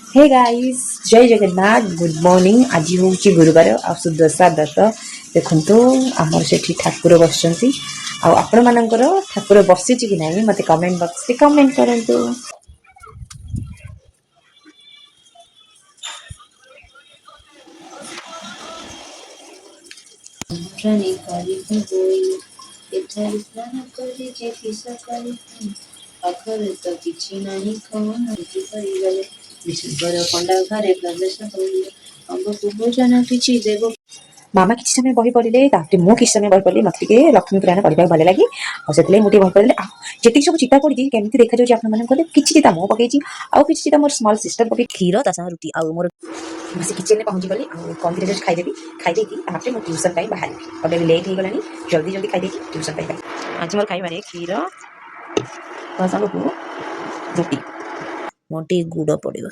Hey guys जय Jagannath good morning आज हूँ गुरुवार आ सुदशा दत्त देखु आमर से ठाकुर बस आपण मानकर ठाकुर बसी कि ना मत कमेंट बॉक्स में कमेंट करूँ। ପାଖରେ ତ କିଛି ନାହିଁ କଣ କରିଗଲେ ବିଶୁଦ୍ଧର ପଣ୍ଡା ଘରେ ପ୍ରବେଶ କରିଲେ ଅଙ୍ଗକୁ ଭୋଜନ କିଛି ଦେବ। ମାମା କିଛି ସମୟ ବହି ପଢ଼ିଲେ ତାପରେ ମୁଁ କିଛି ସମୟ ବହି ପଢ଼ିଲି ମତେ ଟିକେ ଲକ୍ଷ୍ମୀ ପୁରାଣ ପଢ଼ିବାକୁ ଭଲ ଲାଗେ ଆଉ ସେଥିଲାଗି ମୁଁ ଟିକେ ବହି ପଢ଼ିଲି। ଆଉ ଯେତିକି ସବୁ ଚିତା ପଡ଼ିଛି କେମିତି ଦେଖାଯାଉଛି ଆପଣମାନଙ୍କୁ କହିଲେ କିଛି ଚିତା ମୁଁ ପକେଇଛି ଆଉ କିଛି ଚିତା ମୋର ସ୍ମଲ୍ ସିଷ୍ଟର ପକେଇ କ୍ଷୀର ତା ସାଙ୍ଗେ ରୁଟି ଆଉ ମୋର ସେ କିଚେନରେ ପହଞ୍ଚିଗଲି ଆଉ କମ୍ପ୍ୟୁଟର ଜଷ୍ଟ ଖାଇଦେବି ଖାଇଦେଇକି ତାପରେ ମୁଁ ଟ୍ୟୁସନ୍ ପାଇଁ ବାହାରିବି ଏବେ ଲେଟ୍ ହେଇଗଲାଣି ଜଲ୍ଦି ଜଲ୍ଦି ଖାଇଦେଇକି ଟ୍ୟୁସନ୍ ପାଇଁ ବାହାରିବି। ଆଜି ମୋର ଖାଇବାରେ କ୍ଷୀର ତା ସାଙ୍ଗକୁ ରୁଟି ମୋର ଟିକେ ଗୁଡ଼ ପଡ଼ିବ।